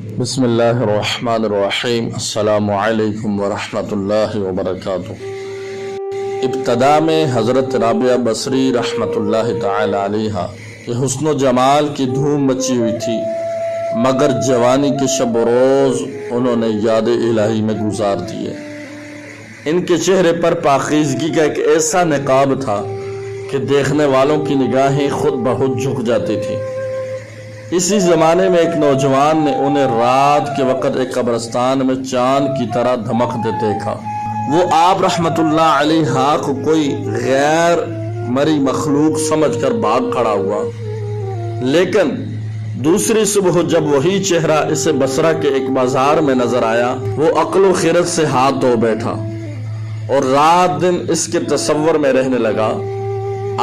بسم اللہ الرحمن الرحیم۔ السلام علیکم ورحمۃ اللہ وبرکاتہ۔ ابتدا میں حضرت رابعہ بصری رحمۃ اللہ تعالی علیہ کے حسن و جمال کی دھوم مچی ہوئی تھی، مگر جوانی کے شب و روز انہوں نے یاد الہی میں گزار دیے۔ ان کے چہرے پر پاکیزگی کا ایک ایسا نقاب تھا کہ دیکھنے والوں کی نگاہیں خود بخود جھک جاتی تھی۔ اسی زمانے میں ایک نوجوان نے انہیں رات کے وقت ایک قبرستان میں چاند کی طرح دھمکتے دیکھا۔ وہ آپ رحمت اللہ علیہ کو کوئی غیر مری مخلوق سمجھ کر بھاگ کھڑا ہوا، لیکن دوسری صبح جب وہی چہرہ اسے بصرہ کے ایک بازار میں نظر آیا، وہ عقل و خیرت سے ہاتھ دھو بیٹھا اور رات دن اس کے تصور میں رہنے لگا۔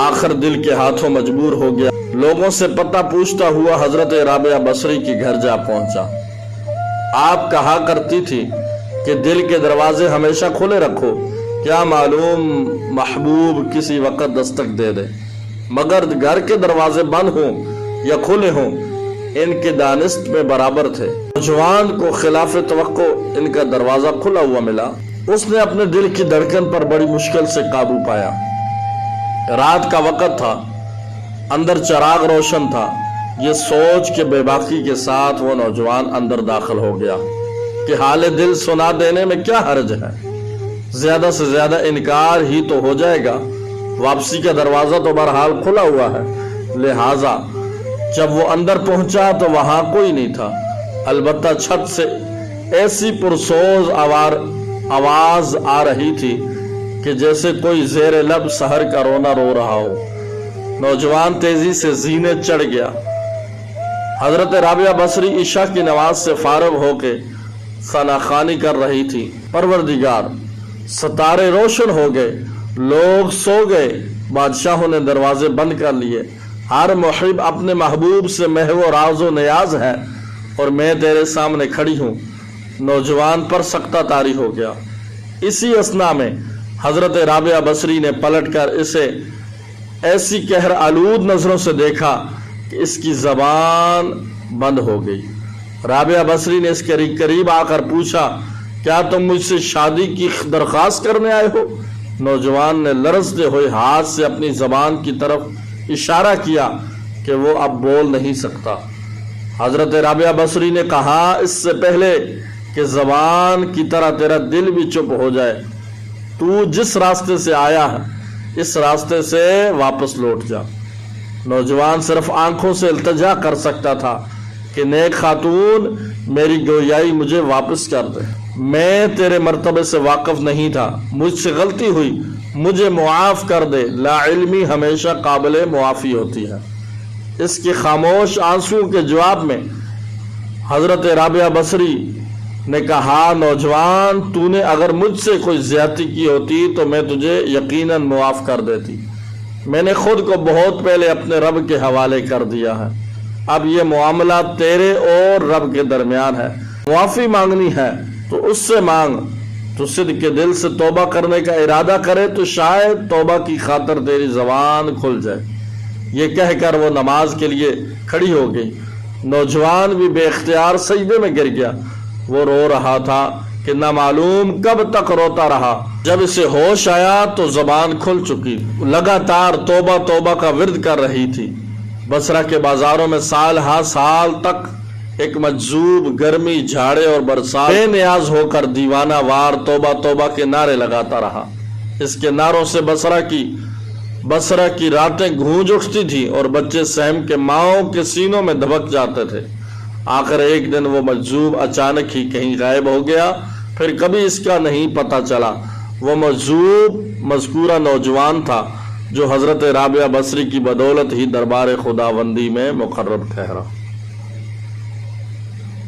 آخر دل کے ہاتھوں مجبور ہو گیا، لوگوں سے پتہ پوچھتا ہوا حضرت رابعہ بصری کے گھر جا پہنچا۔ آپ کہا کرتی تھی کہ دل کے دروازے ہمیشہ کھلے رکھو، کیا معلوم محبوب کسی وقت دستک دے دے، مگر گھر کے دروازے بند ہوں یا کھلے ہوں ان کے دانست میں برابر تھے۔ نوجوان کو خلاف توقع ان کا دروازہ کھلا ہوا ملا۔ اس نے اپنے دل کی دھڑکن پر بڑی مشکل سے قابو پایا۔ رات کا وقت تھا، اندر چراغ روشن تھا۔ یہ سوچ کے بے باکی کے ساتھ وہ نوجوان اندر داخل ہو گیا کہ حال دل سنا دینے میں کیا حرج ہے، زیادہ سے زیادہ انکار ہی تو ہو جائے گا، واپسی کا دروازہ تو بہرحال کھلا ہوا ہے۔ لہٰذا جب وہ اندر پہنچا تو وہاں کوئی نہیں تھا، البتہ چھت سے ایسی پرسوز آواز آ رہی تھی کہ جیسے کوئی زیر لب سحر کا رونا رو رہا ہو۔ نوجوان تیزی سے زینے چڑھ گیا۔ حضرت رابعہ بصری عشاء کی نماز سے فارغ ہو کے ثناخوانی کر رہی تھی۔ پروردگار، ستارے روشن ہو گئے، لوگ سو گئے، بادشاہوں نے دروازے بند کر لیے، ہر محب اپنے محبوب سے محو راز و نیاز ہے اور میں تیرے سامنے کھڑی ہوں۔ نوجوان پر سکتہ طاری ہو گیا۔ اسی اثنا میں حضرت رابعہ بصری نے پلٹ کر اسے ایسی قہر آلود نظروں سے دیکھا کہ اس کی زبان بند ہو گئی۔ رابعہ بصری نے اس کے قریب آ کر پوچھا، کیا تم مجھ سے شادی کی درخواست کرنے آئے ہو؟ نوجوان نے لرزتے ہوئے ہاتھ سے اپنی زبان کی طرف اشارہ کیا کہ وہ اب بول نہیں سکتا۔ حضرت رابعہ بصری نے کہا، اس سے پہلے کہ زبان کی طرح تیرا دل بھی چپ ہو جائے، تو جس راستے سے آیا ہے اس راستے سے واپس لوٹ جا۔ نوجوان صرف آنکھوں سے التجا کر سکتا تھا کہ نیک خاتون، میری گویائی مجھے واپس کر دے، میں تیرے مرتبے سے واقف نہیں تھا، مجھ سے غلطی ہوئی، مجھے معاف کر دے۔ لا علمی ہمیشہ قابل معافی ہوتی ہے۔ اس کے خاموش آنسوں کے جواب میں حضرت رابعہ بصری نے کہا، نوجوان، تو نے اگر مجھ سے کوئی زیادتی کی ہوتی تو میں تجھے یقیناً معاف کر دیتی۔ میں نے خود کو بہت پہلے اپنے رب کے حوالے کر دیا ہے، اب یہ معاملہ تیرے اور رب کے درمیان ہے۔ معافی مانگنی ہے تو اس سے مانگ، تو صدق کے دل سے توبہ کرنے کا ارادہ کرے تو شاید توبہ کی خاطر تیری زبان کھل جائے۔ یہ کہہ کر وہ نماز کے لیے کھڑی ہو گئی۔ نوجوان بھی بے اختیار سجدے میں گر گیا۔ وہ رو رہا تھا کہ نہ معلوم کب تک روتا رہا۔ جب اسے ہوش آیا تو زبان کھل چکی، لگاتار توبہ توبہ کا ورد کر رہی تھی۔ بصرہ کے بازاروں میں سال ہا سال تک ایک مجذوب گرمی، جھاڑے اور برسات بے نیاز ہو کر دیوانہ وار توبہ توبہ کے نعرے لگاتا رہا۔ اس کے نعروں سے بصرہ کی راتیں گونج اٹھتی تھی اور بچے سہم کے ماؤں کے سینوں میں دھبک جاتے تھے۔ آخر ایک دن وہ مجذوب اچانک ہی کہیں غائب ہو گیا، پھر کبھی اس کا نہیں پتہ چلا۔ وہ مجذوب مذکورہ نوجوان تھا جو حضرت رابعہ بصری کی بدولت ہی دربار خداوندی میں مقرب ٹھہرا۔